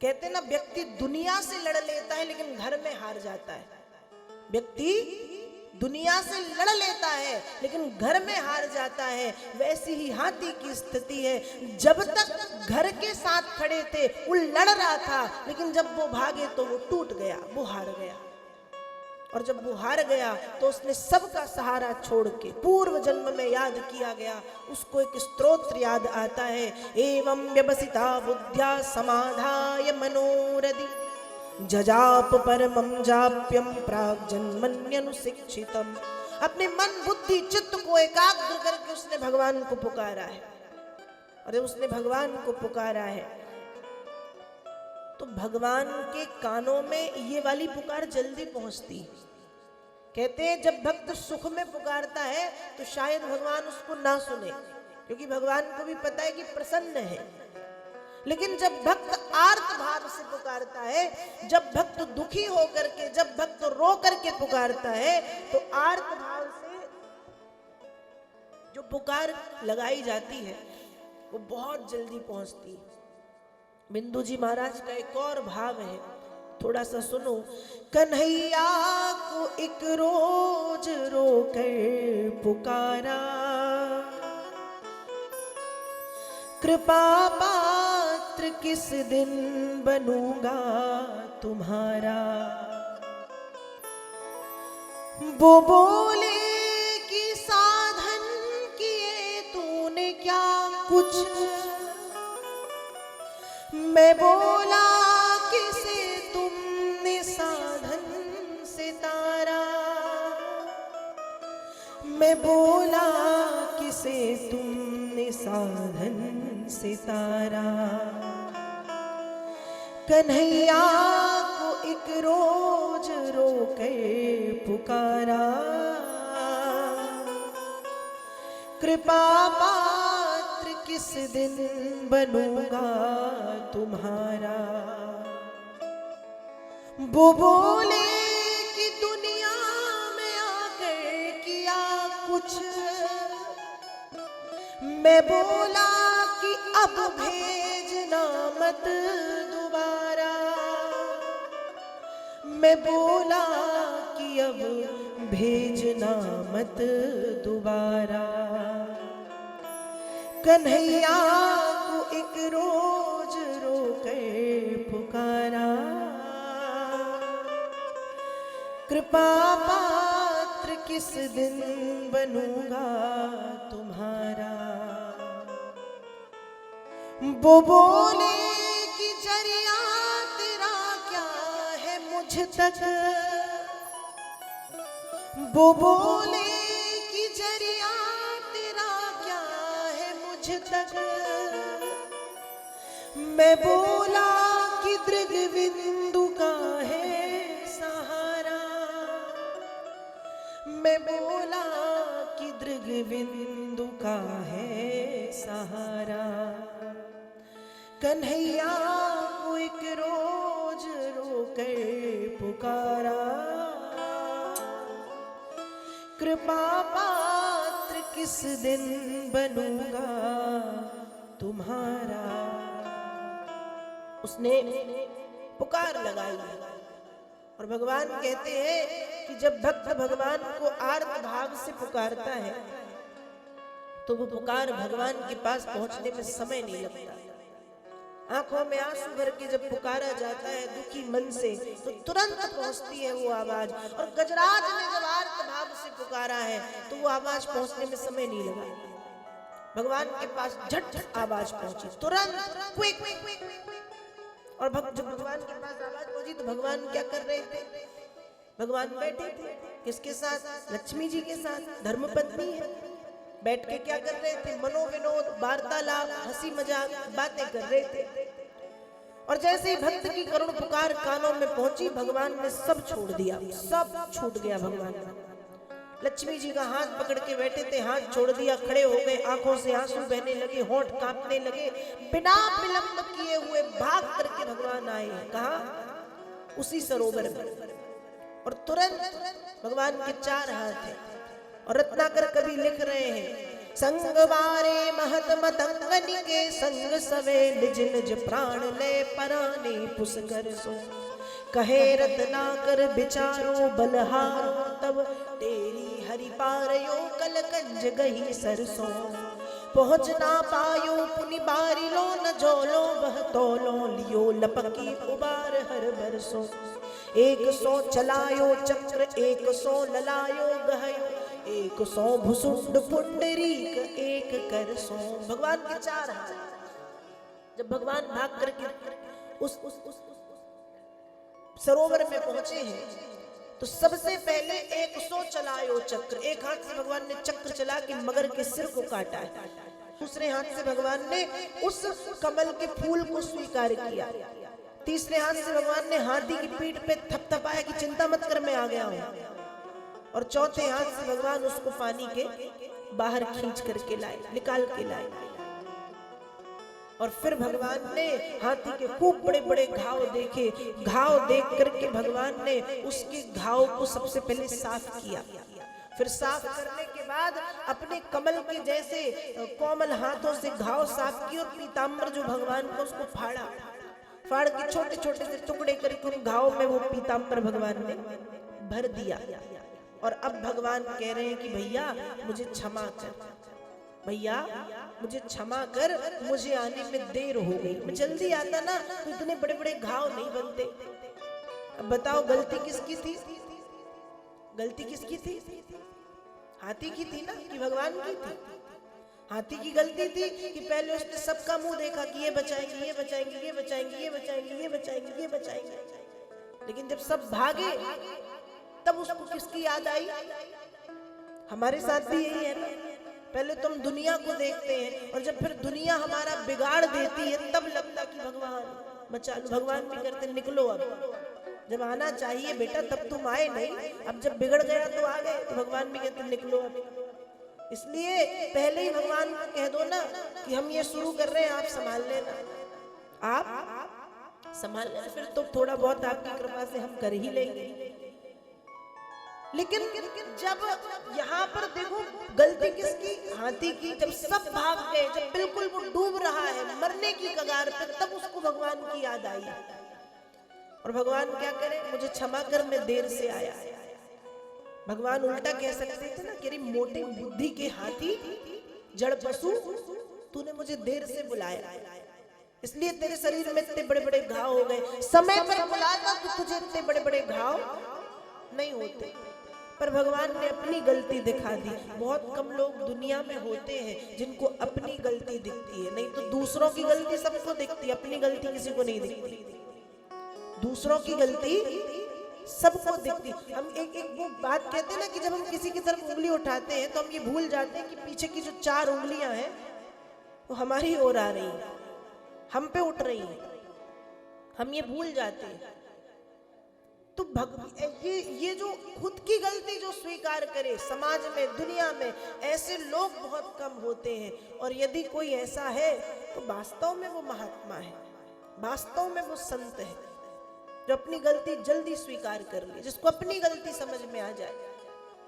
कहते ना, व्यक्ति दुनिया से लड़ लेता है लेकिन घर में हार जाता है। व्यक्ति दुनिया से लड़ लेता है लेकिन घर में हार जाता है। वैसी ही हाथी की स्थिति है। जब तक घर के साथ खड़े थे वो लड़ रहा था, लेकिन जब वो भागे तो वो टूट गया, वो हार गया। और जब वो हार गया तो उसने सबका सहारा छोड़ के, पूर्व जन्म में याद किया गया, उसको एक स्तोत्र याद आता है, एवं व्यवसिता बुद्ध्या समाधाय मनोरधि जजाप परमं जाप्यम प्राग्जन्मन्यनुशिक्षितम। अपने मन बुद्धि चित्त को एकाग्र करके उसने भगवान को पुकारा है। और उसने भगवान को पुकारा है तो भगवान के कानों में ये वाली पुकार जल्दी पहुंचती। कहते हैं जब भक्त सुख में पुकारता है तो शायद भगवान उसको ना सुने, क्योंकि भगवान को भी पता है कि प्रसन्न है। लेकिन जब भक्त आर्त भाव से पुकारता है, जब भक्त दुखी होकर के, जब भक्त रो करके पुकारता है, तो आर्त भाव से जो पुकार लगाई जाती है वो बहुत जल्दी पहुंचती है। बिंदु जी महाराज का एक और भाव है, थोड़ा सा सुनो। कन्हैया को एक रोज रो कर पुकारा, कृपा पात्र किस दिन बनूंगा तुम्हारा। वो बोले कि साधन किए तूने क्या कुछ, मैं बोला किसे तुमने साधन से तारा, मैं बोला किसे तुमने साधन से तारा। कन्हैया को एक रोज रो कर पुकारा, कृपा पात्र किस दिन बनूंगा तुम्हारा। वो बोले कि दुनिया में आकर किया कुछ, मैं बोला कि अब भेजना मत दोबारा, मैं बोला कि अब भेजना मत दोबारा। कन्हैया को एक रोज रो कर पुकारा, कृपा पात्र किस दिन बनूंगा तुम्हारा। वो बोले कि जरिया तेरा क्या है मुझ तक, वो बोले कि जरिया तेरा क्या है मुझ तक, मैं बोला कि दृगबिंदु का है सहारा, मैं बोला कि दृगबिंदु का है सहारा। कन्हैया को एक रोज रो कर पुकारा, कृपा पात्र किस दिन बनूंगा तुम्हारा। उसने पुकार लगाई और भगवान कहते हैं कि जब भक्त भगवान को आर्त भाव से पुकारता है तो वो पुकार भगवान के पास पहुंचने में समय नहीं लगता। आंखों में आंसू भर के जब पुकारा जाता है दुखी मन से तो तुरंत पहुंचती है वो आवाज। और गजराज ने जब आर्त भाव से पुकारा है तो वो आवाज पहुंचने में समय नहीं लगा, भगवान के पास झट आवाज पहुंची, तुरंत क्विक। और जब भगवान के पास आवाज पहुंची तो भगवान क्या कर रहे थे? भगवान बैठे थे, किसके साथ? लक्ष्मी जी के साथ, धर्मपत्नी है। बैठ के क्या कर रहे थे? मनोविनोद, वार्तालाप, हंसी मजाक, बातें कर रहे थे। और जैसे ही भक्त की करुण पुकार कानों में पहुंची, भगवान ने सब छोड़ दिया, सब छूट गया भगवान का। लक्ष्मी जी का हाथ पकड़ के बैठे थे, हाथ छोड़ दिया, खड़े हो गए, आंखों से आंसू बहने लगे, होंठ कांपने लगे। बिना विलंब किए हुए भाग करके भगवान आए। कहा? उसी सरोवर में। और तुरंत भगवान के चार हाथ हैं। और रत्नाकर कवि लिख रहे हैं संग बारे महत मतंगन के संग सवे निज निज प्राण ले पराने पुसकर सो कहे रत्नाकर बिचारो बलहारो तब तेरी हरि पारयो कल कंज गही सरसों पहुँच ना पायो पुनि बारी लो न जोलो वह तोलो लियो लपकी उबार हर बरसो 100 चलायो चक्र 100 ललायो गहयो 100 भुसुंड पुंडरीक एक कर सो। भगवान के 4 हाथ। जब भगवान भाग करके उस सरोवर में पहुंचे हैं तो सबसे पहले 100 चलायो चक्र, एक हाथ से भगवान ने चक्र चला के मगर के सिर को काटा है, दूसरे हाथ से भगवान ने उस कमल के फूल को स्वीकार किया, तीसरे हाथ से भगवान ने हाथी की पीठ पे थपथपाया कि चिंता मत कर मैं आ गया हूं, और चौथे हाथ से भगवान उसको पानी के बाहर खींच करके लाए, निकाल के लाए। और फिर भगवान ने हाथी के खूब बड़े बड़े घाव देखे, घाव देख करके भगवान ने उसके घाव को सबसे पहले साफ किया, फिर साफ करने के बाद अपने कमल के जैसे कोमल हाथों से घाव साफ किए और पीताम्बर जो भगवान को उसको फाड़ा, फाड़ के छोटे छोटे से टुकड़े करके उन घाव में वो पीताम्बर भगवान ने भर दिया। और अब भगवान कह रहे हैं कि भैया मुझे क्षमा कर, भैया मुझे क्षमा कर, मुझे आने में देर हो गई, मैं जल्दी आता ना तो इतने बड़े बड़े घाव नहीं बनते। अब बताओ गलती किसकी थी? गलती किसकी थी? हाथी की थी ना कि भगवान की थी? हाथी की गलती थी कि पहले उसने सबका मुंह देखा कि ये बचाएंगे, ये बचाएंगे, ये बचाएंगे, ये बचाएंगे, ये बचाएंगे, ये बचाएंगे, लेकिन जब सब भागे तब उसको किसकी याद आई? हमारे साथ भी यही है ना, पहले तुम दुनिया को देखते हैं और जब फिर दुनिया हमारा बिगाड़ देती है तब लगता कि भगवान बचा लो। भगवान भी करते निकलो, अब जब आना चाहिए बेटा तब तुम आए नहीं, अब जब बिगड़ गया तो आ गए, तो भगवान भी कहते निकलो अब। इसलिए पहले ही भगवान को कह दो ना कि हम ये शुरू कर रहे हैं, आप संभाल लेना, आप संभाल लेना, फिर तो थोड़ा बहुत आपकी कृपा से हम कर ही लेंगे। लेकिन जब यहाँ पर देखो गलती किसकी? हाथी की। जब सब भाग गए, जब बिल्कुल वो डूब रहा है मरने की कगार पर, तब उसको भगवान की याद आई और भगवान क्या करे? मुझे क्षमा कर, मैं देर से आया। भगवान उल्टा कह सकते थे ना कि मोटे बुद्धि के हाथी, जड़ पशु, तूने मुझे देर से बुलाया, इसलिए तेरे शरीर में इतने बड़े बड़े घाव हो गए, समय पर बुलाता तो तुझे इतने बड़े बड़े घाव नहीं होते। पर भगवान ने अपनी गलती दिखा दी। बहुत कम लोग दुनिया में होते हैं जिनको अपनी गलती दिखती है, नहीं तो दूसरों की गलती सबको दिखती है, अपनी गलती किसी को नहीं दिखती। दूसरों की गलती सबको दिखती। हम एक वो बात कहते हैं ना कि जब हम किसी की तरफ उंगली उठाते हैं तो हम ये भूल जाते हैं कि पीछे की जो 4 उंगलियां हैं वो हमारी ओर आ रही हैं, हम पे उठ रही हैं, हम ये भूल जाते हैं। तो ये जो खुद की गलती जो स्वीकार करे, समाज में दुनिया में ऐसे लोग बहुत कम होते हैं, और यदि कोई ऐसा है तो वास्तव में वो महात्मा है, वास्तव में वो संत है जो अपनी गलती जल्दी स्वीकार कर ले, जिसको अपनी गलती समझ में आ जाए।